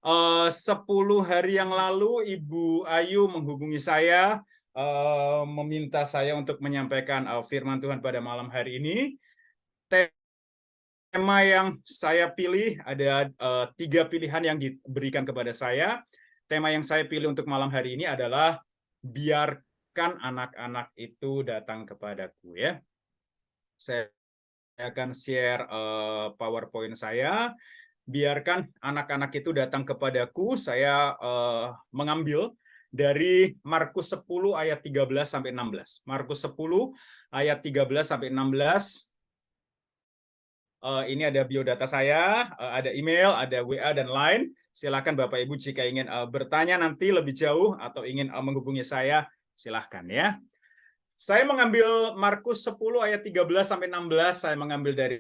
10 hari yang lalu Ibu Ayu menghubungi saya, meminta saya untuk menyampaikan firman Tuhan pada malam hari ini. Tema yang saya pilih ada 3 pilihan yang diberikan kepada saya. Tema yang saya pilih untuk malam hari ini adalah biarkan anak-anak itu datang kepadaku, ya. Saya akan share PowerPoint saya. Biarkan anak-anak itu datang kepadaku. Saya mengambil dari Markus 10 ayat 13 sampai 16. Markus 10 ayat 13 sampai 16. Ini ada biodata saya, ada email, ada WA dan Line. Silakan Bapak Ibu jika ingin bertanya nanti lebih jauh atau ingin menghubungi saya, silahkan ya. Saya mengambil Markus 10 ayat 13 sampai 16. Saya mengambil dari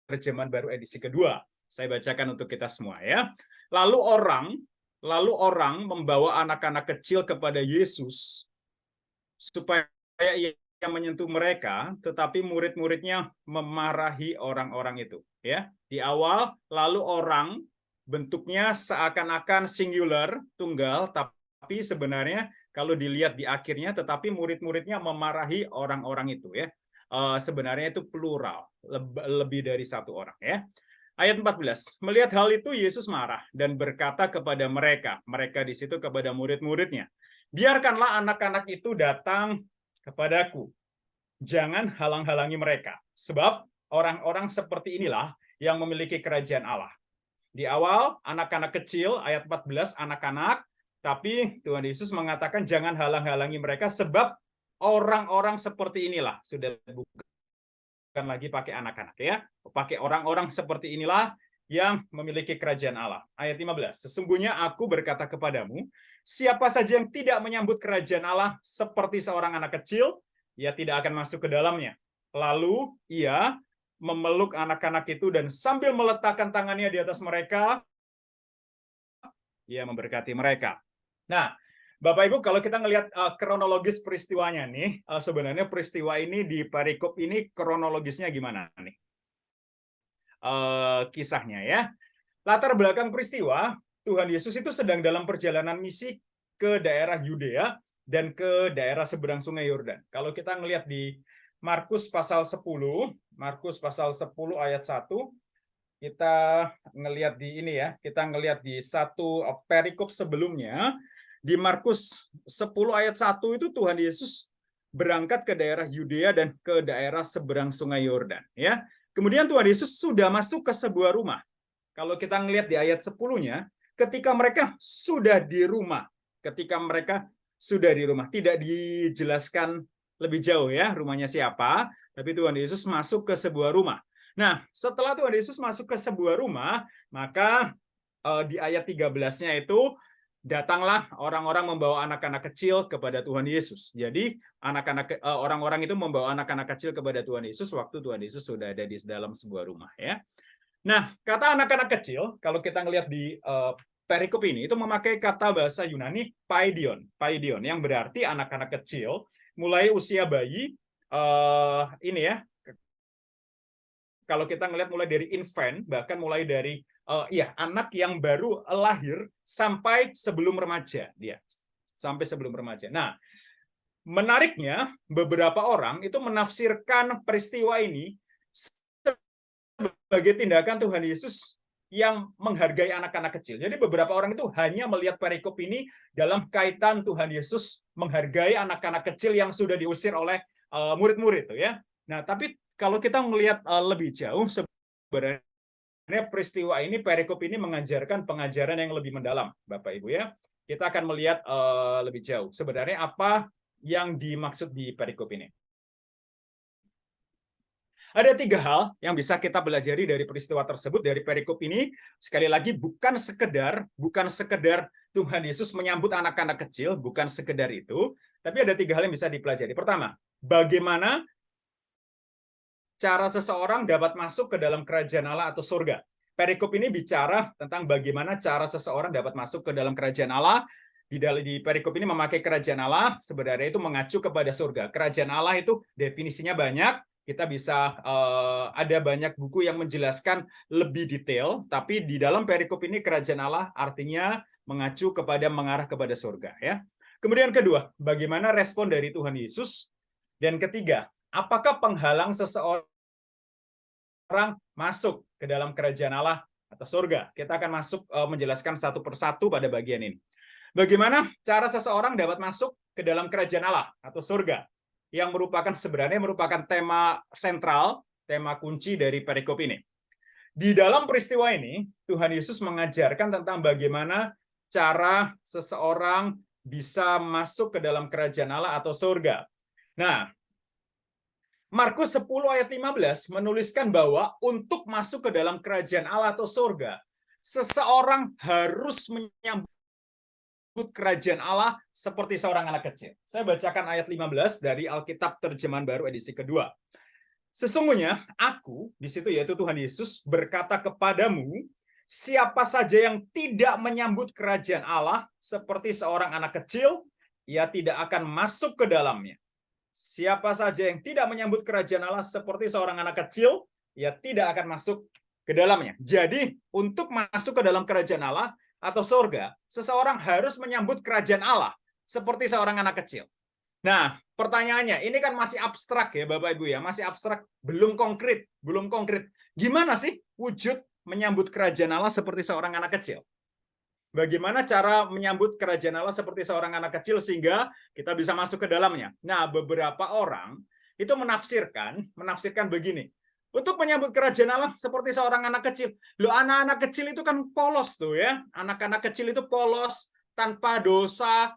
terjemahan baru edisi kedua. Saya bacakan untuk kita semua ya. Lalu orang membawa anak-anak kecil kepada Yesus supaya ia menyentuh mereka, tetapi murid-muridnya memarahi orang-orang itu. Ya, di awal, lalu orang bentuknya seakan-akan singular, tunggal, tapi sebenarnya kalau dilihat di akhirnya, tetapi murid-muridnya memarahi orang-orang itu. Ya, sebenarnya itu plural, lebih dari satu orang. Ya. Ayat 14, melihat hal itu Yesus marah dan berkata kepada mereka di situ kepada murid-muridnya, biarkanlah anak-anak itu datang kepadaku. Jangan halang-halangi mereka, sebab orang-orang seperti inilah yang memiliki kerajaan Allah. Di awal, anak-anak kecil, ayat 14, anak-anak, tapi Tuhan Yesus mengatakan jangan halang-halangi mereka, sebab orang-orang seperti inilah, sudah bukan lagi pakai anak-anak ya, pakai orang-orang seperti inilah yang memiliki kerajaan Allah. Ayat 15, sesungguhnya aku berkata kepadamu, siapa saja yang tidak menyambut kerajaan Allah seperti seorang anak kecil, ia tidak akan masuk ke dalamnya. Lalu ia memeluk anak-anak itu dan sambil meletakkan tangannya di atas mereka, ia memberkati mereka. Nah, Bapak Ibu, kalau kita ngelihat kronologis peristiwanya nih, sebenarnya peristiwa ini di perikop ini kronologisnya gimana nih? Kisahnya ya. Latar belakang peristiwa, Tuhan Yesus itu sedang dalam perjalanan misi ke daerah Yudea dan ke daerah seberang Sungai Yordan. Kalau kita ngelihat di Markus pasal 10, Markus pasal 10 ayat 1, kita ngelihat di ini ya, kita ngelihat di satu perikop sebelumnya, di Markus 10 ayat 1 itu Tuhan Yesus berangkat ke daerah Yudea dan ke daerah seberang Sungai Yordan ya. Kemudian Tuhan Yesus sudah masuk ke sebuah rumah. Kalau kita ngelihat di ayat 10-nya, ketika mereka sudah di rumah, tidak dijelaskan lebih jauh ya rumahnya siapa, tapi Tuhan Yesus masuk ke sebuah rumah. Nah, setelah Tuhan Yesus masuk ke sebuah rumah, maka di ayat 13-nya itu datanglah orang-orang membawa anak-anak kecil kepada Tuhan Yesus. Jadi orang-orang itu membawa anak-anak kecil kepada Tuhan Yesus waktu Tuhan Yesus sudah ada di dalam sebuah rumah ya. Nah, kata anak-anak kecil, kalau kita ngelihat di perikop ini, itu memakai kata bahasa Yunani paidion, yang berarti anak-anak kecil, mulai usia bayi, ini ya, kalau kita ngelihat mulai dari infant, bahkan mulai dari anak yang baru lahir sampai sebelum remaja dia, sampai sebelum remaja. Nah, menariknya beberapa orang itu menafsirkan peristiwa ini sebagai tindakan Tuhan Yesus yang menghargai anak-anak kecil. Jadi beberapa orang itu hanya melihat perikop ini dalam kaitan Tuhan Yesus menghargai anak-anak kecil yang sudah diusir oleh murid-murid itu ya. Nah, tapi kalau kita melihat lebih jauh, sebenarnya peristiwa ini, perikop ini mengajarkan pengajaran yang lebih mendalam, Bapak Ibu ya. Kita akan melihat lebih jauh. Sebenarnya apa yang dimaksud di perikop ini? Ada 3 hal yang bisa kita pelajari dari peristiwa tersebut, dari perikop ini. Sekali lagi, bukan sekedar Tuhan Yesus menyambut anak-anak kecil, bukan sekedar itu, tapi ada 3 hal yang bisa dipelajari. Pertama, bagaimana cara seseorang dapat masuk ke dalam kerajaan Allah atau surga. Perikop ini bicara tentang bagaimana cara seseorang dapat masuk ke dalam kerajaan Allah. Di perikop ini memakai kerajaan Allah, sebenarnya itu mengacu kepada surga. Kerajaan Allah itu definisinya banyak, kita bisa ada banyak buku yang menjelaskan lebih detail, tapi di dalam perikop ini kerajaan Allah artinya mengacu kepada mengarah kepada surga, ya. Kemudian kedua, bagaimana respon dari Tuhan Yesus? Dan ketiga, apakah penghalang seseorang masuk ke dalam kerajaan Allah atau surga? Kita akan masuk menjelaskan satu persatu pada bagian ini. Bagaimana cara seseorang dapat masuk ke dalam kerajaan Allah atau surga? Yang sebenarnya merupakan tema sentral, tema kunci dari perikop ini. Di dalam peristiwa ini, Tuhan Yesus mengajarkan tentang bagaimana cara seseorang bisa masuk ke dalam kerajaan Allah atau surga. Nah, Markus 10 ayat 15 menuliskan bahwa untuk masuk ke dalam kerajaan Allah atau surga, seseorang harus menyambut kerajaan Allah seperti seorang anak kecil. Saya bacakan ayat 15 dari Alkitab Terjemahan Baru edisi kedua. Sesungguhnya aku, di situ yaitu Tuhan Yesus, berkata kepadamu, siapa saja yang tidak menyambut kerajaan Allah seperti seorang anak kecil, ia tidak akan masuk ke dalamnya. Siapa saja yang tidak menyambut kerajaan Allah seperti seorang anak kecil, ia tidak akan masuk ke dalamnya. Jadi, untuk masuk ke dalam kerajaan Allah atau surga, seseorang harus menyambut kerajaan Allah seperti seorang anak kecil. Nah, pertanyaannya, ini kan masih abstrak ya Bapak Ibu ya, masih abstrak, belum konkret. Gimana sih wujud menyambut kerajaan Allah seperti seorang anak kecil? Bagaimana cara menyambut kerajaan Allah seperti seorang anak kecil sehingga kita bisa masuk ke dalamnya? Nah, beberapa orang itu menafsirkan begini. Untuk menyambut kerajaan Allah seperti seorang anak kecil. Loh, anak-anak kecil itu kan polos tuh ya. Anak-anak kecil itu polos, tanpa dosa,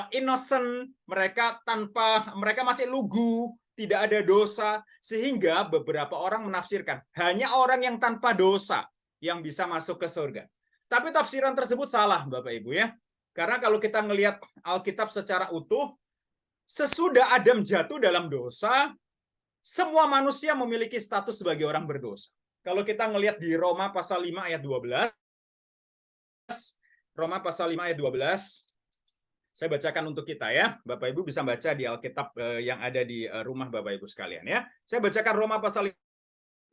innocent, mereka masih lugu, tidak ada dosa, sehingga beberapa orang menafsirkan hanya orang yang tanpa dosa yang bisa masuk ke surga. Tapi tafsiran tersebut salah, Bapak Ibu ya. Karena kalau kita melihat Alkitab secara utuh, sesudah Adam jatuh dalam dosa, semua manusia memiliki status sebagai orang berdosa. Kalau kita melihat di Roma pasal 5 ayat 12, Roma pasal 5 ayat 12, saya bacakan untuk kita ya. Bapak Ibu bisa baca di Alkitab yang ada di rumah Bapak Ibu sekalian ya. Saya bacakan Roma pasal 5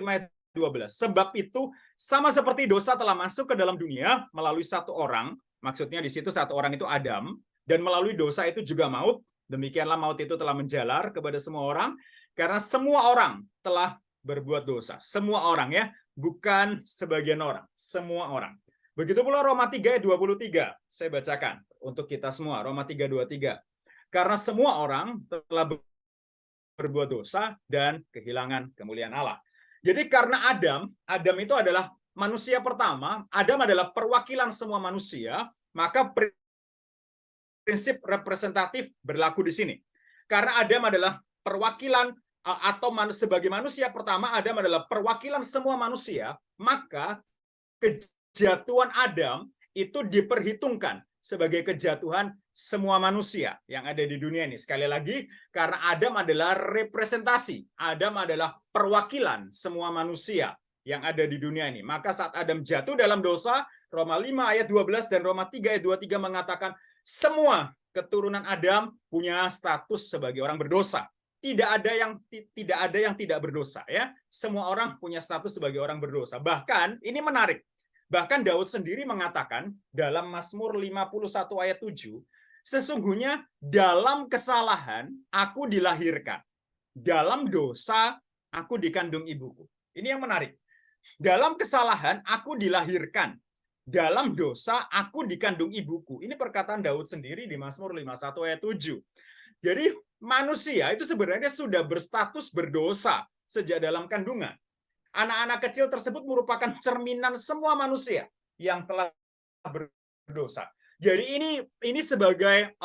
ayat 12. Sebab itu sama seperti dosa telah masuk ke dalam dunia melalui satu orang, maksudnya di situ satu orang itu Adam, dan melalui dosa itu juga maut. Demikianlah maut itu telah menjalar kepada semua orang, karena semua orang telah berbuat dosa. Semua orang ya, bukan sebagian orang, semua orang. Begitu pula Roma 3 ayat 23. Saya bacakan untuk kita semua, Roma 3:23. Karena semua orang telah berbuat dosa dan kehilangan kemuliaan Allah. Jadi karena Adam itu adalah manusia pertama, Adam adalah perwakilan semua manusia, maka prinsip representatif berlaku di sini. Karena Adam adalah perwakilan atau sebagai manusia pertama, Adam adalah perwakilan semua manusia, maka kejatuhan Adam itu diperhitungkan sebagai kejatuhan semua manusia yang ada di dunia ini. Sekali lagi, karena Adam adalah representasi, Adam adalah perwakilan semua manusia yang ada di dunia ini. Maka saat Adam jatuh dalam dosa, Roma 5 ayat 12 dan Roma 3 ayat 23 mengatakan semua keturunan Adam punya status sebagai orang berdosa. Tidak ada yang tidak berdosa ya. Semua orang punya status sebagai orang berdosa. Bahkan ini menarik. Bahkan Daud sendiri mengatakan dalam Mazmur 51 ayat 7, sesungguhnya dalam kesalahan aku dilahirkan. Dalam dosa aku dikandung ibuku. Ini yang menarik. Dalam kesalahan aku dilahirkan. Dalam dosa aku dikandung ibuku. Ini perkataan Daud sendiri di Mazmur 51 ayat 7. Jadi manusia itu sebenarnya sudah berstatus berdosa sejak dalam kandungan. Anak-anak kecil tersebut merupakan cerminan semua manusia yang telah berdosa. Jadi ini sebagai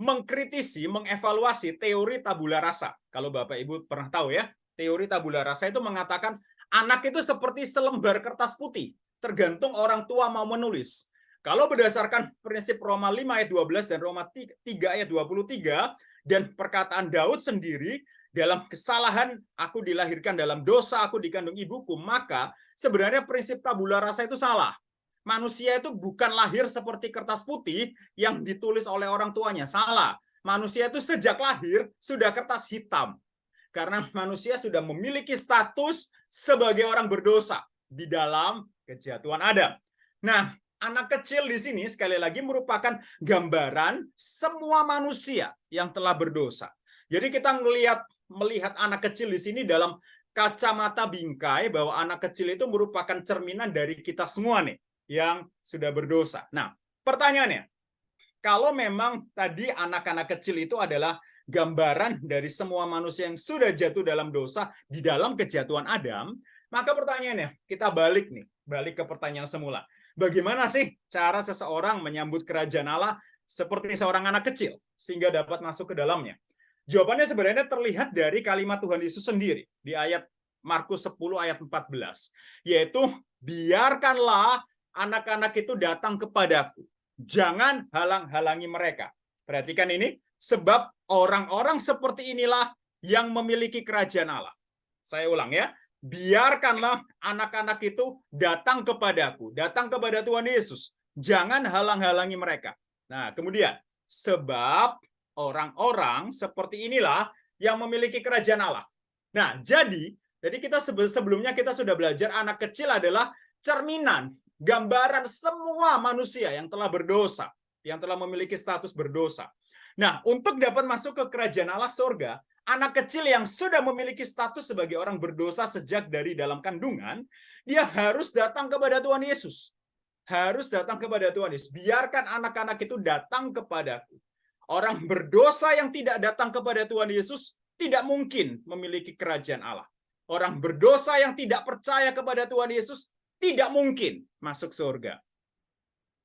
mengkritisi, mengevaluasi teori tabula rasa. Kalau Bapak Ibu pernah tahu ya, teori tabula rasa itu mengatakan anak itu seperti selembar kertas putih, tergantung orang tua mau menulis. Kalau berdasarkan prinsip Roma 5 ayat 12 dan Roma 3 ayat 23 dan perkataan Daud sendiri, dalam kesalahan aku dilahirkan, dalam dosa aku dikandung ibuku, maka sebenarnya prinsip tabula rasa itu salah. Manusia itu bukan lahir seperti kertas putih yang ditulis oleh orang tuanya, salah. Manusia itu sejak lahir sudah kertas hitam. Karena manusia sudah memiliki status sebagai orang berdosa di dalam kejatuhan Adam. Nah, anak kecil di sini sekali lagi merupakan gambaran semua manusia yang telah berdosa. Jadi kita melihat anak kecil di sini dalam kacamata bingkai bahwa anak kecil itu merupakan cerminan dari kita semua nih yang sudah berdosa. Nah, pertanyaannya, kalau memang tadi anak-anak kecil itu adalah gambaran dari semua manusia yang sudah jatuh dalam dosa di dalam kejatuhan Adam, maka pertanyaannya, kita balik ke pertanyaan semula. Bagaimana sih cara seseorang menyambut kerajaan Allah seperti seorang anak kecil sehingga dapat masuk ke dalamnya? Jawabannya sebenarnya terlihat dari kalimat Tuhan Yesus sendiri di ayat Markus 10 ayat 14, yaitu biarkanlah anak-anak itu datang kepadaku, jangan halang-halangi mereka. Perhatikan ini, sebab orang-orang seperti inilah yang memiliki kerajaan Allah. Saya ulang ya, biarkanlah anak-anak itu datang kepadaku, datang kepada Tuhan Yesus, jangan halang-halangi mereka. Nah, kemudian, sebab orang-orang seperti inilah yang memiliki kerajaan Allah. Nah, jadi kita sebelumnya kita sudah belajar anak kecil adalah cerminan, gambaran semua manusia yang telah berdosa, yang telah memiliki status berdosa. Nah, untuk dapat masuk ke kerajaan Allah surga, anak kecil yang sudah memiliki status sebagai orang berdosa sejak dari dalam kandungan, dia harus datang kepada Tuhan Yesus. Harus datang kepada Tuhan Yesus. Biarkan anak-anak itu datang kepadaku. Orang berdosa yang tidak datang kepada Tuhan Yesus tidak mungkin memiliki kerajaan Allah. Orang berdosa yang tidak percaya kepada Tuhan Yesus tidak mungkin masuk surga.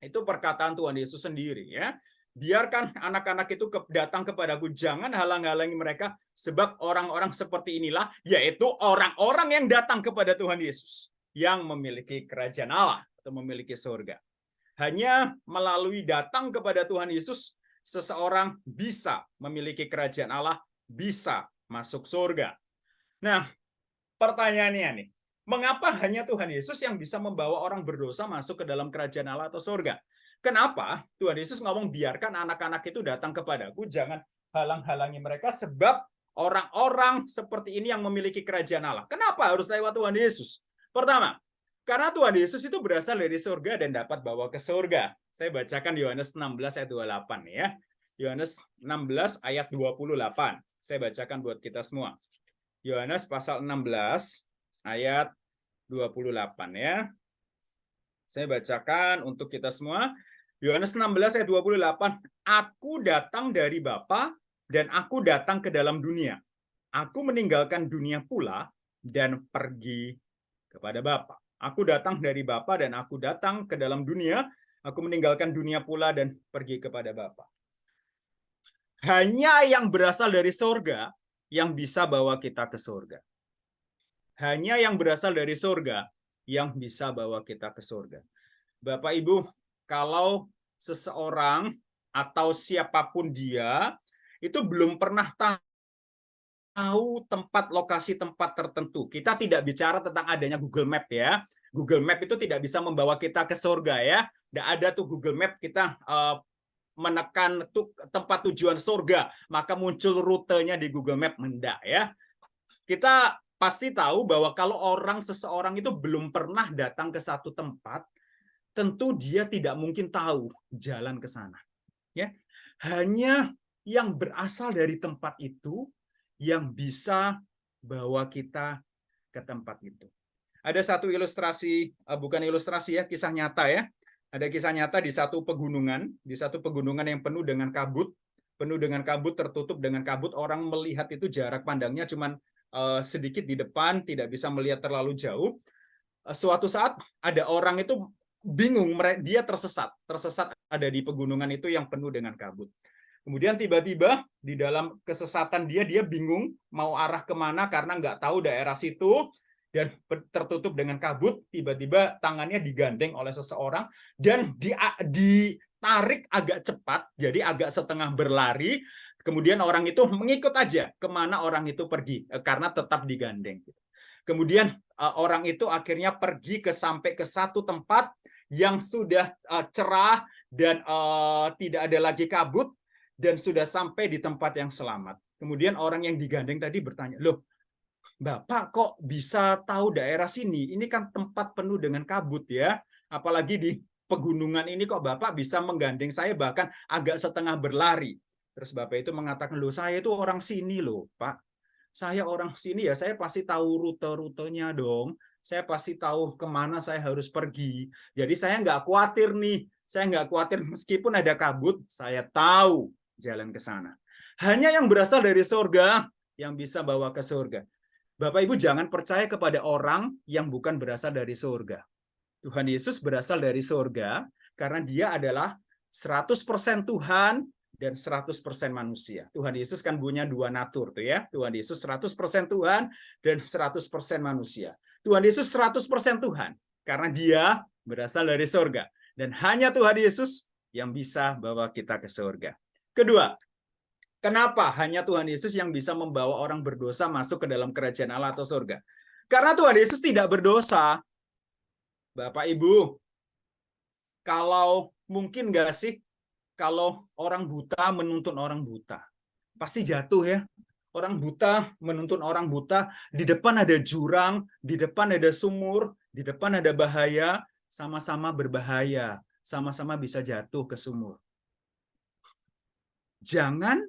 Itu perkataan Tuhan Yesus sendiri ya. Biarkan anak-anak itu datang kepadaku, jangan halang-halangi mereka, sebab orang-orang seperti inilah, yaitu orang-orang yang datang kepada Tuhan Yesus, yang memiliki kerajaan Allah, atau memiliki surga. Hanya melalui datang kepada Tuhan Yesus, seseorang bisa memiliki kerajaan Allah, bisa masuk surga. Nah, pertanyaannya nih, mengapa hanya Tuhan Yesus yang bisa membawa orang berdosa masuk ke dalam kerajaan Allah atau surga? Kenapa Tuhan Yesus ngomong biarkan anak-anak itu datang kepadaku, jangan halang-halangi mereka, sebab orang-orang seperti ini yang memiliki kerajaan Allah. Kenapa harus lewat Tuhan Yesus? Pertama, karena Tuhan Yesus itu berasal dari surga dan dapat bawa ke surga. Saya bacakan Yohanes 16 ayat 28 ya. Yohanes 16 ayat 28. Saya bacakan buat kita semua. Yohanes pasal 16 ayat 28 ya. Saya bacakan untuk kita semua. Yohanes 16 ayat 28, aku datang dari Bapa dan aku datang ke dalam dunia. Aku meninggalkan dunia pula dan pergi kepada Bapa. Aku datang dari Bapa dan aku datang ke dalam dunia. Aku meninggalkan dunia pula dan pergi kepada Bapa. Hanya yang berasal dari surga yang bisa bawa kita ke surga. Hanya yang berasal dari surga yang bisa bawa kita ke surga. Bapak Ibu, kalau seseorang atau siapapun dia itu belum pernah tahu lokasi tempat tertentu. Kita tidak bicara tentang adanya Google Map ya. Google Map itu tidak bisa membawa kita ke surga ya. Tidak ada tuh Google Map kita menekan tempat tujuan surga, maka muncul rutenya di Google Map, mendak ya. Kita pasti tahu bahwa kalau seseorang itu belum pernah datang ke satu tempat, tentu dia tidak mungkin tahu jalan ke sana. Ya, hanya yang berasal dari tempat itu yang bisa bawa kita ke tempat itu. Ada satu ilustrasi, bukan ilustrasi ya, kisah nyata ya. Ada kisah nyata di satu pegunungan yang penuh dengan kabut, tertutup dengan kabut. Orang melihat itu jarak pandangnya cuma sedikit di depan, tidak bisa melihat terlalu jauh. Suatu saat ada orang itu bingung, dia tersesat ada di pegunungan itu yang penuh dengan kabut. Kemudian tiba-tiba di dalam kesesatan dia bingung mau arah kemana karena nggak tahu daerah situ dan tertutup dengan kabut. Tiba-tiba tangannya digandeng oleh seseorang dan ditarik agak cepat, jadi agak setengah berlari. Kemudian orang itu mengikut aja kemana orang itu pergi karena tetap digandeng. Kemudian orang itu akhirnya pergi sampai ke satu tempat yang sudah cerah dan tidak ada lagi kabut dan sudah sampai di tempat yang selamat. Kemudian orang yang digandeng tadi bertanya, loh, Bapak kok bisa tahu daerah sini? Ini kan tempat penuh dengan kabut ya. Apalagi di pegunungan ini kok Bapak bisa menggandeng saya bahkan agak setengah berlari. Terus Bapak itu mengatakan, loh saya itu orang sini loh Pak. Saya orang sini ya, saya pasti tahu rute-rutenya dong. Saya pasti tahu kemana saya harus pergi. Jadi saya nggak khawatir nih. Saya nggak khawatir meskipun ada kabut, saya tahu jalan ke sana. Hanya yang berasal dari surga yang bisa bawa ke surga. Bapak Ibu jangan percaya kepada orang yang bukan berasal dari surga. Tuhan Yesus berasal dari surga karena dia adalah 100% Tuhan dan 100% manusia. Tuhan Yesus kan punya dua natur tuh ya. Tuhan Yesus 100% Tuhan dan 100% manusia. Tuhan Yesus 100% Tuhan karena dia berasal dari surga. Dan hanya Tuhan Yesus yang bisa bawa kita ke surga. Kedua, kenapa hanya Tuhan Yesus yang bisa membawa orang berdosa masuk ke dalam kerajaan Allah atau surga? Karena Tuhan Yesus tidak berdosa. Bapak Ibu, kalau mungkin nggak sih kalau orang buta menuntun orang buta? Pasti jatuh ya. Orang buta menuntun orang buta, di depan ada jurang, di depan ada sumur, di depan ada bahaya, sama-sama berbahaya, sama-sama bisa jatuh ke sumur. Jangan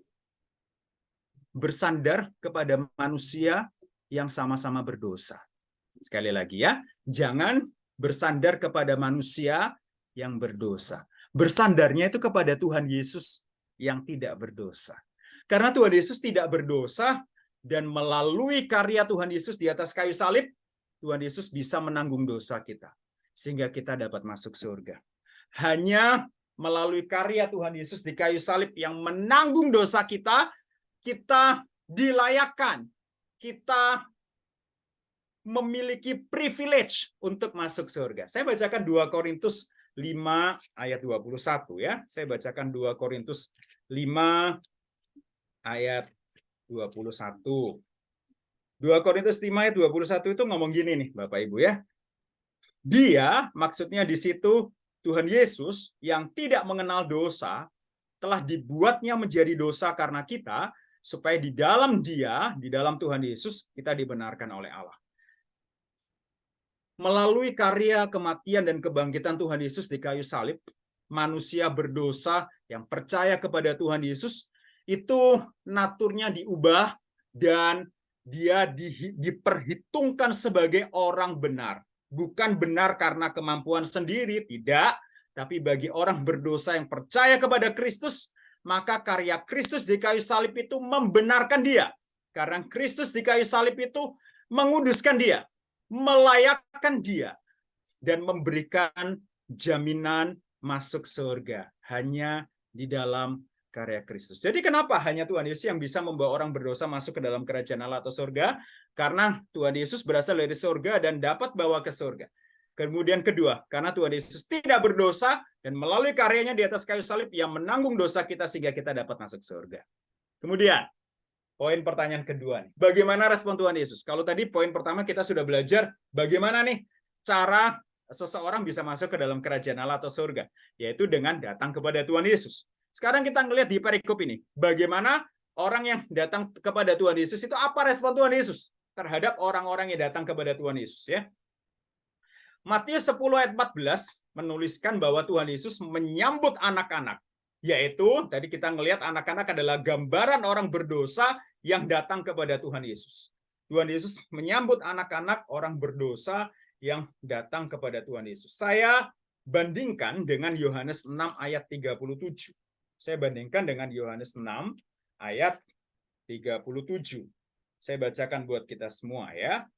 bersandar kepada manusia yang sama-sama berdosa. Sekali lagi ya, jangan bersandar kepada manusia yang berdosa. Bersandarnya itu kepada Tuhan Yesus yang tidak berdosa. Karena Tuhan Yesus tidak berdosa dan melalui karya Tuhan Yesus di atas kayu salib, Tuhan Yesus bisa menanggung dosa kita sehingga kita dapat masuk surga. Hanya melalui karya Tuhan Yesus di kayu salib yang menanggung dosa kita, kita dilayakkan, kita memiliki privilege untuk masuk surga. Saya bacakan 2 Korintus 5 ayat 21 ya. Saya bacakan 2 Korintus 5 ayat 21. 2 Korintus 5 ayat 21 itu ngomong gini nih Bapak Ibu ya. Dia, maksudnya di situ Tuhan Yesus yang tidak mengenal dosa, telah dibuatnya menjadi dosa karena kita, supaya di dalam Dia, di dalam Tuhan Yesus, kita dibenarkan oleh Allah. Melalui karya kematian dan kebangkitan Tuhan Yesus di kayu salib, manusia berdosa yang percaya kepada Tuhan Yesus, itu naturnya diubah dan dia diperhitungkan sebagai orang benar. Bukan benar karena kemampuan sendiri, tidak. Tapi bagi orang berdosa yang percaya kepada Kristus, maka karya Kristus di kayu salib itu membenarkan dia. Karena Kristus di kayu salib itu menguduskan dia, melayakkan dia, dan memberikan jaminan masuk surga hanya di dalam karya Kristus. Jadi kenapa hanya Tuhan Yesus yang bisa membawa orang berdosa masuk ke dalam kerajaan Allah atau surga? Karena Tuhan Yesus berasal dari surga dan dapat bawa ke surga. Kemudian kedua, karena Tuhan Yesus tidak berdosa dan melalui karyanya di atas kayu salib yang menanggung dosa kita sehingga kita dapat masuk surga. Kemudian, poin pertanyaan kedua nih. Bagaimana respon Tuhan Yesus? Kalau tadi poin pertama kita sudah belajar bagaimana nih cara seseorang bisa masuk ke dalam kerajaan Allah atau surga, yaitu dengan datang kepada Tuhan Yesus. Sekarang kita ngelihat di perikop ini, bagaimana orang yang datang kepada Tuhan Yesus itu apa respon Tuhan Yesus terhadap orang-orang yang datang kepada Tuhan Yesus ya. Matius 10 ayat 14 menuliskan bahwa Tuhan Yesus menyambut anak-anak, yaitu tadi kita ngelihat anak-anak adalah gambaran orang berdosa yang datang kepada Tuhan Yesus. Tuhan Yesus menyambut anak-anak orang berdosa yang datang kepada Tuhan Yesus. Saya bandingkan dengan Yohanes 6 ayat 37. Saya bandingkan dengan Yohanes 6 ayat 37. Saya bacakan buat kita semua ya.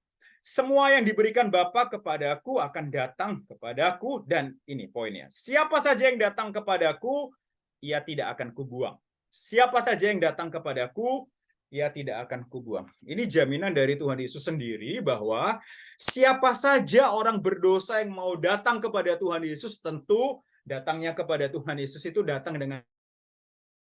Semua yang diberikan Bapa kepadaku akan datang kepadaku, dan ini poinnya. Siapa saja yang datang kepadaku, ia tidak akan kubuang. Siapa saja yang datang kepadaku, ia tidak akan kubuang. Ini jaminan dari Tuhan Yesus sendiri bahwa siapa saja orang berdosa yang mau datang kepada Tuhan Yesus, tentu datangnya kepada Tuhan Yesus itu datang dengan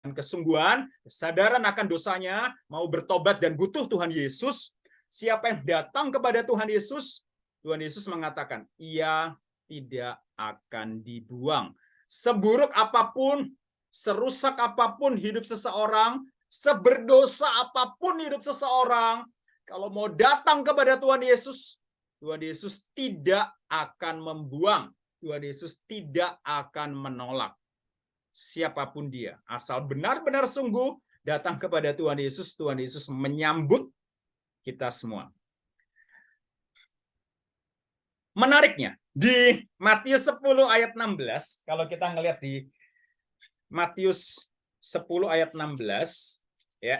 kesungguhan, kesadaran akan dosanya, mau bertobat dan butuh Tuhan Yesus. Siapa yang datang kepada Tuhan Yesus mengatakan, ia tidak akan dibuang. Seburuk apapun, serusak apapun hidup seseorang, Seberdosa apapun hidup seseorang, kalau mau datang kepada Tuhan Yesus tidak akan membuang. Tuhan Yesus tidak akan menolak siapapun dia. Asal benar-benar sungguh datang kepada Tuhan Yesus menyambut kita semua. Menariknya, di Matius 10 ayat 16, kalau kita ngelihat di Matius 10 ayat 16, ya.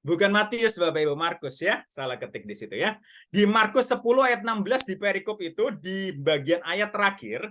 Bukan Matius, Bapak Ibu, Markus ya. Salah ketik di situ ya. Di Markus 10 ayat 16 di perikop itu, di bagian ayat terakhir,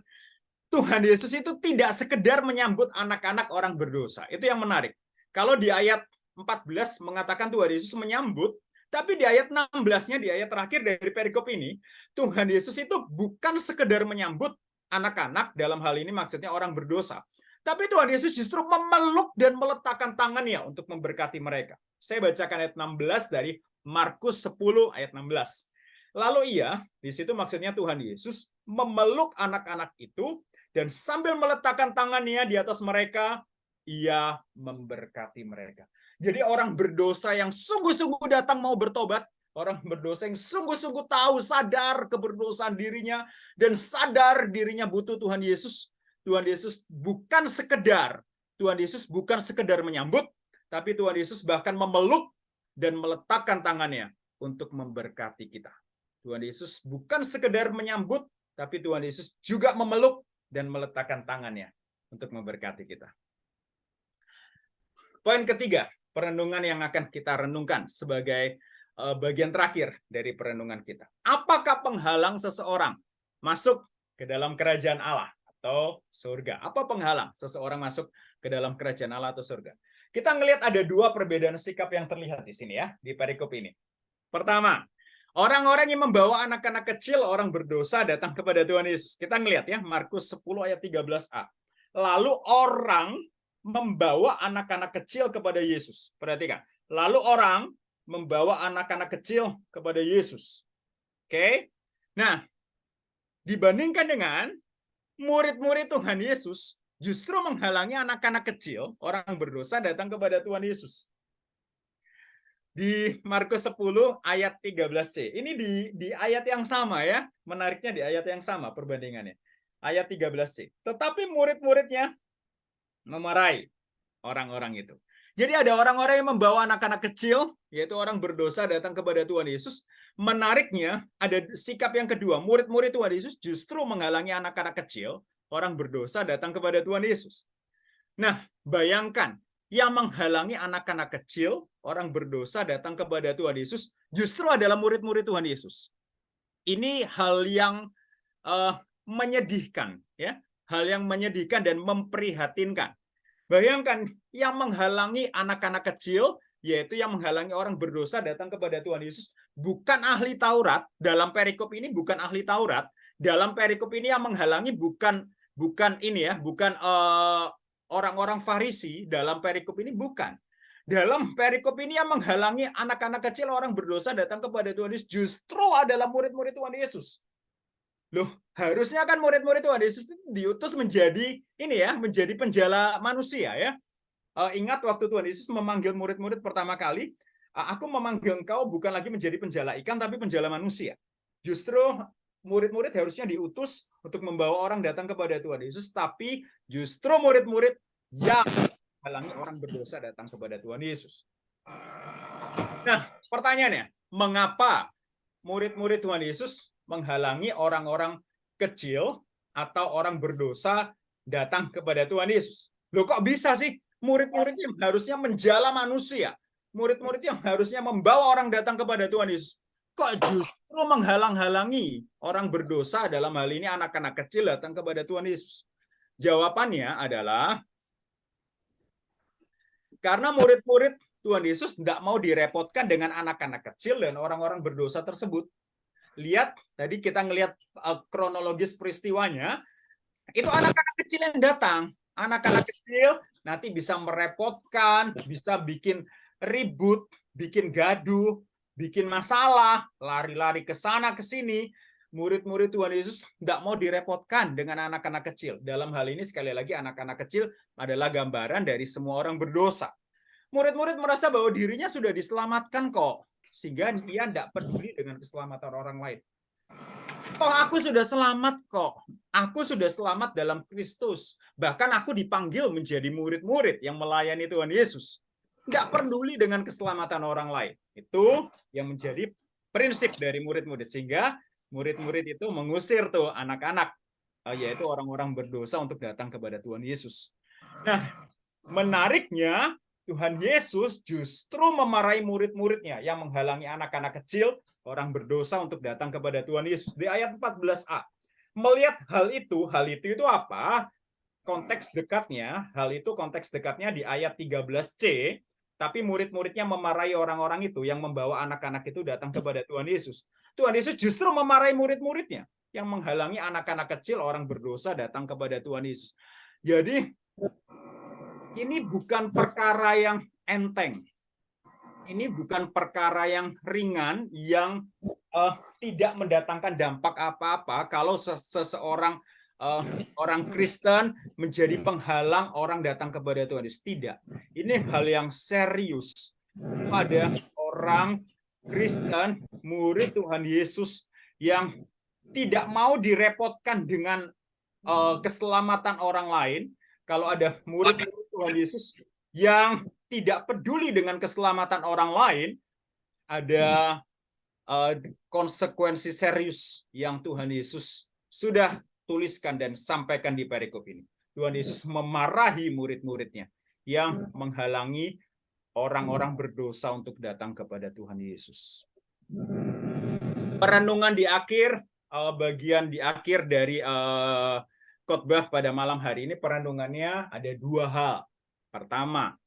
Tuhan Yesus itu tidak sekedar menyambut anak-anak orang berdosa. Itu yang menarik. Kalau di ayat 14 mengatakan Tuhan Yesus menyambut, tapi di ayat 16-nya, di ayat terakhir dari perikop ini, Tuhan Yesus itu bukan sekedar menyambut anak-anak, dalam hal ini maksudnya orang berdosa. Tapi Tuhan Yesus justru memeluk dan meletakkan tangannya untuk memberkati mereka. Saya bacakan ayat 16 dari Markus 10 ayat 16. Lalu di situ maksudnya Tuhan Yesus memeluk anak-anak itu, dan sambil meletakkan tangannya di atas mereka, ia memberkati mereka. Jadi orang berdosa yang sungguh-sungguh datang mau bertobat, orang berdosa yang sungguh-sungguh tahu, sadar keberdosaan dirinya, dan sadar dirinya butuh Tuhan Yesus. Tuhan Yesus bukan sekedar menyambut, tapi Tuhan Yesus bahkan memeluk dan meletakkan tangannya untuk memberkati kita. Tuhan Yesus bukan sekedar menyambut, tapi Tuhan Yesus juga memeluk dan meletakkan tangannya untuk memberkati kita. Poin ketiga, perenungan yang akan kita renungkan sebagai bagian terakhir dari perenungan kita. Apakah penghalang seseorang masuk ke dalam kerajaan Allah atau surga? Apa penghalang seseorang masuk ke dalam kerajaan Allah atau surga? Kita ngelihat ada dua perbedaan sikap yang terlihat di sini ya, di perikop ini. Pertama, orang-orang yang membawa anak-anak kecil, orang berdosa datang kepada Tuhan Yesus. Kita ngelihat ya, Markus 10 ayat 13a. Lalu orang membawa anak-anak kecil kepada Yesus. Perhatikan. Lalu orang membawa anak-anak kecil kepada Yesus. Oke. Nah, dibandingkan dengan murid-murid Tuhan Yesus, justru menghalangi anak-anak kecil, orang berdosa datang kepada Tuhan Yesus. Di Markus 10 ayat 13c. Ini di ayat yang sama ya. Menariknya di ayat yang sama perbandingannya. Ayat 13c. Tetapi murid-muridnya memarahi orang-orang itu. Jadi ada orang-orang yang membawa anak-anak kecil, yaitu orang berdosa datang kepada Tuhan Yesus. Menariknya, ada sikap yang kedua. Murid-murid Tuhan Yesus justru menghalangi anak-anak kecil, orang berdosa datang kepada Tuhan Yesus. Nah, bayangkan, yang menghalangi anak-anak kecil, orang berdosa datang kepada Tuhan Yesus, justru adalah murid-murid Tuhan Yesus. Ini hal yang menyedihkan, ya, hal yang menyedihkan dan memprihatinkan. Bayangkan, yang menghalangi anak-anak kecil, yaitu yang menghalangi orang berdosa datang kepada Tuhan Yesus, bukan ahli Taurat. Dalam perikop ini bukan ahli Taurat. Dalam perikop ini yang menghalangi bukan orang-orang Farisi. Dalam perikop ini bukan. Dalam perikop ini yang menghalangi anak-anak kecil, orang berdosa datang kepada Tuhan Yesus, justru adalah murid-murid Tuhan Yesus. Loh, harusnya kan murid-murid Tuhan Yesus diutus menjadi menjadi penjala manusia ya. Ingat waktu Tuhan Yesus memanggil murid-murid pertama kali, aku memanggil engkau bukan lagi menjadi penjala ikan, tapi penjala manusia. Justru murid-murid harusnya diutus untuk membawa orang datang kepada Tuhan Yesus, tapi justru murid-murid yang menghalangi orang berdosa datang kepada Tuhan Yesus. Nah, pertanyaannya, mengapa murid-murid Tuhan Yesus menghalangi orang-orang kecil atau orang berdosa datang kepada Tuhan Yesus? Loh, kok bisa sih? Murid-murid yang harusnya menjala manusia, murid-murid yang harusnya membawa orang datang kepada Tuhan Yesus, kok justru menghalang-halangi orang berdosa, dalam hal ini anak-anak kecil, datang kepada Tuhan Yesus? Jawabannya adalah karena murid-murid Tuhan Yesus tidak mau direpotkan dengan anak-anak kecil dan orang-orang berdosa tersebut. Lihat, tadi kita ngelihat kronologis peristiwanya, itu anak-anak kecil yang datang. Anak-anak kecil nanti bisa merepotkan, bisa bikin ribut, bikin gaduh, bikin masalah, lari-lari ke sana ke sini. murid-murid Tuhan Yesus tidak mau direpotkan dengan anak-anak kecil. Dalam hal ini sekali lagi anak-anak kecil adalah gambaran dari semua orang berdosa. Murid-murid merasa bahwa dirinya sudah diselamatkan kok, sehingga dia tidak peduli dengan keselamatan orang lain. Toh aku sudah selamat kok. Aku sudah selamat dalam Kristus. Bahkan aku dipanggil menjadi murid-murid yang melayani Tuhan Yesus. Nggak peduli dengan keselamatan orang lain. Itu yang menjadi prinsip dari murid-murid. Sehingga murid-murid itu mengusir tuh anak-anak, yaitu orang-orang berdosa untuk datang kepada Tuhan Yesus. Nah, menariknya, Tuhan Yesus justru memarahi murid-muridnya yang menghalangi anak-anak kecil, orang berdosa untuk datang kepada Tuhan Yesus. Di ayat 14a. Melihat hal itu apa? Konteks dekatnya, konteks dekatnya di ayat 13c, tapi murid-muridnya memarahi orang-orang itu yang membawa anak-anak itu datang kepada Tuhan Yesus. Tuhan Yesus justru memarahi murid-muridnya yang menghalangi anak-anak kecil, orang berdosa datang kepada Tuhan Yesus. Jadi, ini bukan perkara yang enteng. Ini bukan perkara yang ringan, yang tidak mendatangkan dampak apa-apa kalau seseorang orang Kristen menjadi penghalang orang datang kepada Tuhan Yesus. Tidak. Ini hal yang serius pada orang Kristen, murid Tuhan Yesus yang tidak mau direpotkan dengan keselamatan orang lain. Kalau ada murid Tuhan Yesus yang tidak peduli dengan keselamatan orang lain, ada konsekuensi serius yang Tuhan Yesus sudah tuliskan dan sampaikan di perikop ini. Tuhan Yesus memarahi murid-muridnya yang menghalangi orang-orang berdosa untuk datang kepada Tuhan Yesus. Perenungan di akhir, bagian di akhir dari khotbah pada malam hari ini, perenungannya ada dua hal. Pertama,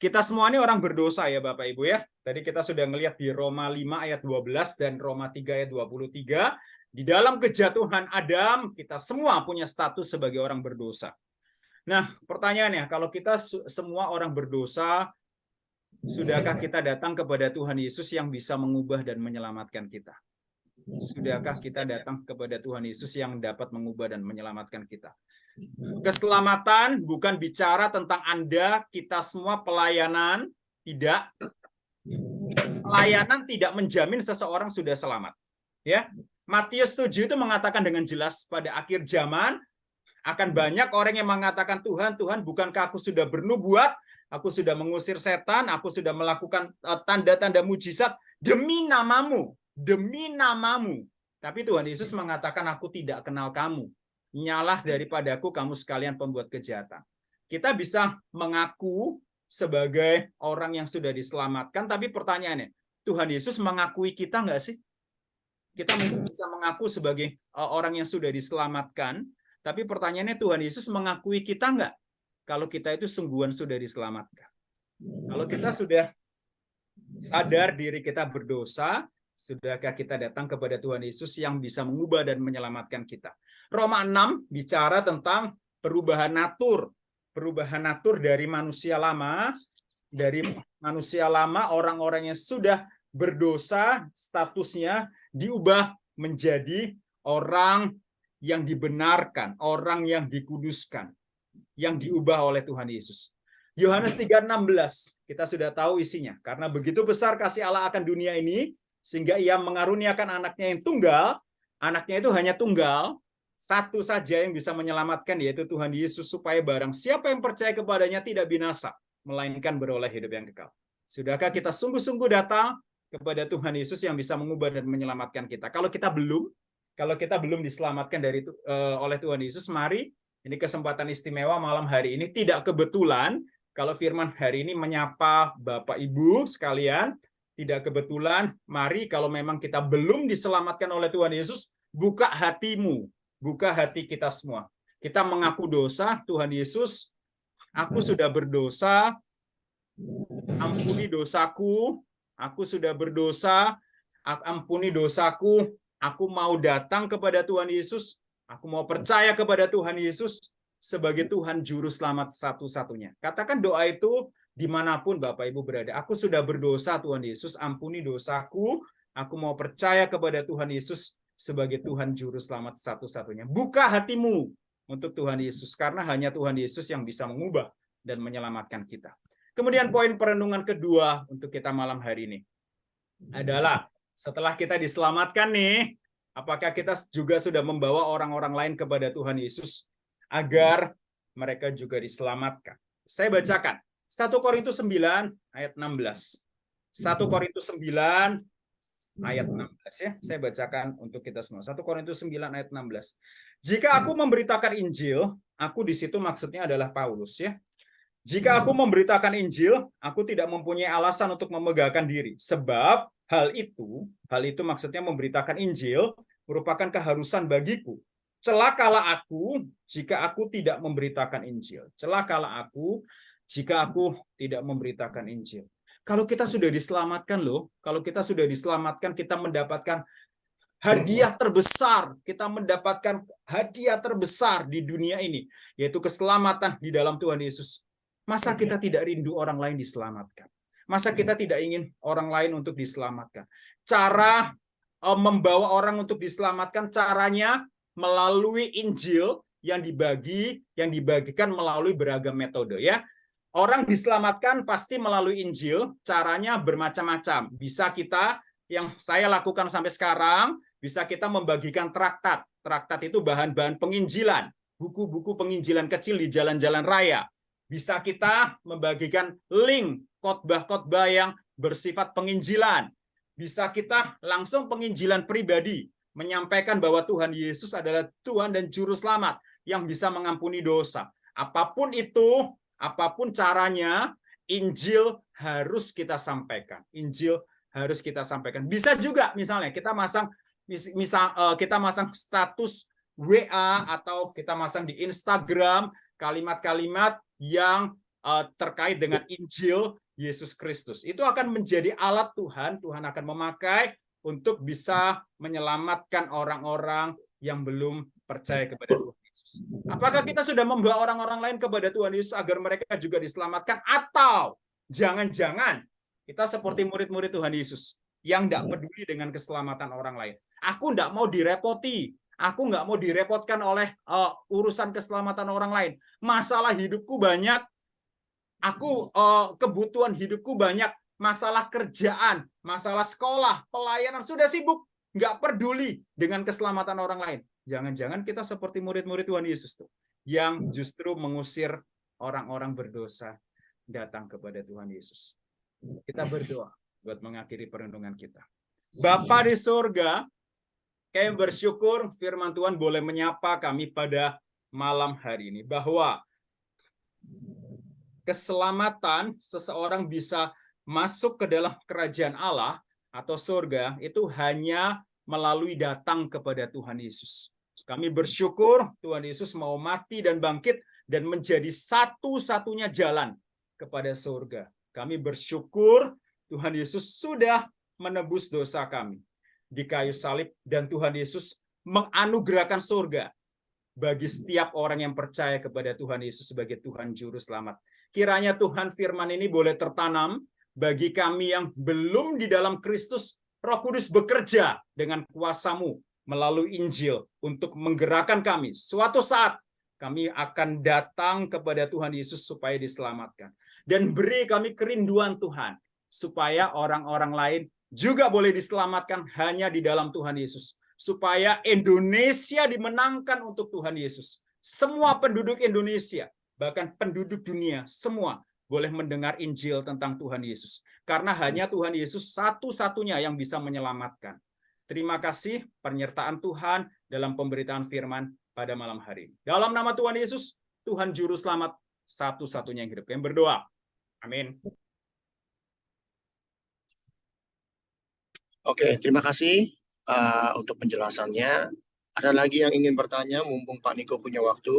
kita semua ini orang berdosa ya Bapak Ibu ya. Tadi kita sudah melihat di Roma 5 ayat 12 dan Roma 3 ayat 23. Di dalam kejatuhan Adam, kita semua punya status sebagai orang berdosa. Nah, pertanyaannya, kalau kita semua orang berdosa, sudahkah kita datang kepada Tuhan Yesus yang bisa mengubah dan menyelamatkan kita? Sudahkah kita datang kepada Tuhan Yesus yang dapat mengubah dan menyelamatkan kita? Keselamatan bukan bicara tentang Anda, kita semua pelayanan, tidak. Pelayanan tidak menjamin seseorang sudah selamat. Ya, Matius 7 itu mengatakan dengan jelas pada akhir zaman akan banyak orang yang mengatakan, Tuhan, Tuhan, bukankah aku sudah bernubuat, aku sudah mengusir setan, aku sudah melakukan tanda-tanda mujizat demi namamu. Demi namamu. Tapi Tuhan Yesus mengatakan, aku tidak kenal kamu. Nyalah daripadaku kamu sekalian pembuat kejahatan. Kita bisa mengaku sebagai orang yang sudah diselamatkan, tapi pertanyaannya, Tuhan Yesus mengakui kita nggak sih? Kita mungkin bisa mengaku sebagai orang yang sudah diselamatkan, tapi pertanyaannya Tuhan Yesus mengakui kita nggak? Kalau kita itu sungguhan sudah diselamatkan. Kalau kita sudah sadar diri kita berdosa, sudahkah kita datang kepada Tuhan Yesus yang bisa mengubah dan menyelamatkan kita? Roma 6 bicara tentang perubahan natur. Perubahan natur dari manusia lama. Dari manusia lama, orang-orang yang sudah berdosa, statusnya diubah menjadi orang yang dibenarkan, orang yang dikuduskan, yang diubah oleh Tuhan Yesus. Yohanes 3:16, kita sudah tahu isinya. Karena begitu besar kasih Allah akan dunia ini, sehingga ia mengaruniakan anaknya yang tunggal, anaknya itu hanya tunggal, satu saja yang bisa menyelamatkan, yaitu Tuhan Yesus, supaya barang siapa yang percaya kepadanya tidak binasa, melainkan beroleh hidup yang kekal. Sudahkah kita sungguh-sungguh datang kepada Tuhan Yesus yang bisa mengubah dan menyelamatkan kita? Kalau kita belum diselamatkan oleh Tuhan Yesus, mari, ini kesempatan istimewa malam hari ini, tidak kebetulan kalau firman hari ini menyapa Bapak Ibu sekalian, tidak kebetulan, mari kalau memang kita belum diselamatkan oleh Tuhan Yesus, buka hatimu, buka hati kita semua. Kita mengaku dosa, Tuhan Yesus, aku sudah berdosa, ampuni dosaku, aku sudah berdosa, ampuni dosaku, aku mau datang kepada Tuhan Yesus, aku mau percaya kepada Tuhan Yesus sebagai Tuhan Juru Selamat satu-satunya. Katakan doa itu dimanapun Bapak Ibu berada. Aku sudah berdosa Tuhan Yesus, ampuni dosaku, aku mau percaya kepada Tuhan Yesus sebagai Tuhan Juru Selamat satu-satunya. Buka hatimu untuk Tuhan Yesus, karena hanya Tuhan Yesus yang bisa mengubah dan menyelamatkan kita. Kemudian poin perenungan kedua untuk kita malam hari ini adalah setelah kita diselamatkan nih, apakah kita juga sudah membawa orang-orang lain kepada Tuhan Yesus agar mereka juga diselamatkan? Saya bacakan 1 Korintus 9 ayat 16. 1 Korintus 9 ayat 16 ya. Saya bacakan untuk kita semua. 1 Korintus 9 ayat 16. Jika aku memberitakan Injil, aku di situ maksudnya adalah Paulus ya. Jika aku memberitakan Injil, aku tidak mempunyai alasan untuk memegahkan diri. Sebab hal itu maksudnya memberitakan Injil merupakan keharusan bagiku. Celakalah aku jika aku tidak memberitakan Injil. Celakalah aku jika aku tidak memberitakan Injil. Kalau kita sudah diselamatkan loh, kalau kita sudah diselamatkan, kita mendapatkan hadiah terbesar. Kita mendapatkan hadiah terbesar di dunia ini, yaitu keselamatan di dalam Tuhan Yesus. Masa kita tidak rindu orang lain diselamatkan? Masa kita tidak ingin orang lain untuk diselamatkan? Cara membawa orang untuk diselamatkan, caranya melalui Injil yang dibagikan melalui beragam metode ya. Orang diselamatkan pasti melalui Injil, caranya bermacam-macam. Bisa kita, yang saya lakukan sampai sekarang, bisa kita membagikan traktat. Traktat itu bahan-bahan penginjilan, buku-buku penginjilan kecil di jalan-jalan raya. Bisa kita membagikan link khotbah-khotbah yang bersifat penginjilan. Bisa kita langsung penginjilan pribadi, menyampaikan bahwa Tuhan Yesus adalah Tuhan dan Juru Selamat yang bisa mengampuni dosa. Apapun itu, apapun caranya, Injil harus kita sampaikan. Injil harus kita sampaikan. Bisa juga misalnya kita masang status WA atau kita masang di Instagram kalimat-kalimat yang terkait dengan Injil Yesus Kristus. Itu akan menjadi alat Tuhan. Tuhan akan memakai untuk bisa menyelamatkan orang-orang yang belum percaya kepada Tuhan Yesus. Apakah kita sudah membawa orang-orang lain kepada Tuhan Yesus agar mereka juga diselamatkan? Atau jangan-jangan kita seperti murid-murid Tuhan Yesus yang tidak peduli dengan keselamatan orang lain. Aku tidak mau direpoti. Aku nggak mau direpotkan oleh urusan keselamatan orang lain. Masalah hidupku banyak. Kebutuhan hidupku banyak. Masalah kerjaan, masalah sekolah, pelayanan, sudah sibuk. Nggak peduli dengan keselamatan orang lain. Jangan-jangan kita seperti murid-murid Tuhan Yesus tuh, yang justru mengusir orang-orang berdosa datang kepada Tuhan Yesus. Kita berdoa buat mengakhiri perenungan kita. Bapa di surga, kami bersyukur firman Tuhan boleh menyapa kami pada malam hari ini, bahwa keselamatan seseorang bisa masuk ke dalam kerajaan Allah atau surga itu hanya melalui datang kepada Tuhan Yesus. Kami bersyukur Tuhan Yesus mau mati dan bangkit dan menjadi satu-satunya jalan kepada surga. Kami bersyukur Tuhan Yesus sudah menebus dosa kami di kayu salib, dan Tuhan Yesus menganugerahkan surga bagi setiap orang yang percaya kepada Tuhan Yesus sebagai Tuhan Juru Selamat. Kiranya Tuhan firman ini boleh tertanam bagi kami yang belum di dalam Kristus. Roh Kudus bekerja dengan kuasa-Mu melalui Injil untuk menggerakkan kami. Suatu saat kami akan datang kepada Tuhan Yesus supaya diselamatkan. Dan beri kami kerinduan Tuhan, supaya orang-orang lain juga boleh diselamatkan hanya di dalam Tuhan Yesus. Supaya Indonesia dimenangkan untuk Tuhan Yesus. Semua penduduk Indonesia, bahkan penduduk dunia, semua boleh mendengar Injil tentang Tuhan Yesus. Karena hanya Tuhan Yesus satu-satunya yang bisa menyelamatkan. Terima kasih penyertaan Tuhan dalam pemberitaan firman pada malam hari ini. Dalam nama Tuhan Yesus, Tuhan Juru Selamat satu-satunya yang hidup. Kami berdoa. Amin. Oke, terima kasih untuk penjelasannya. Ada lagi yang ingin bertanya, mumpung Pak Niko punya waktu?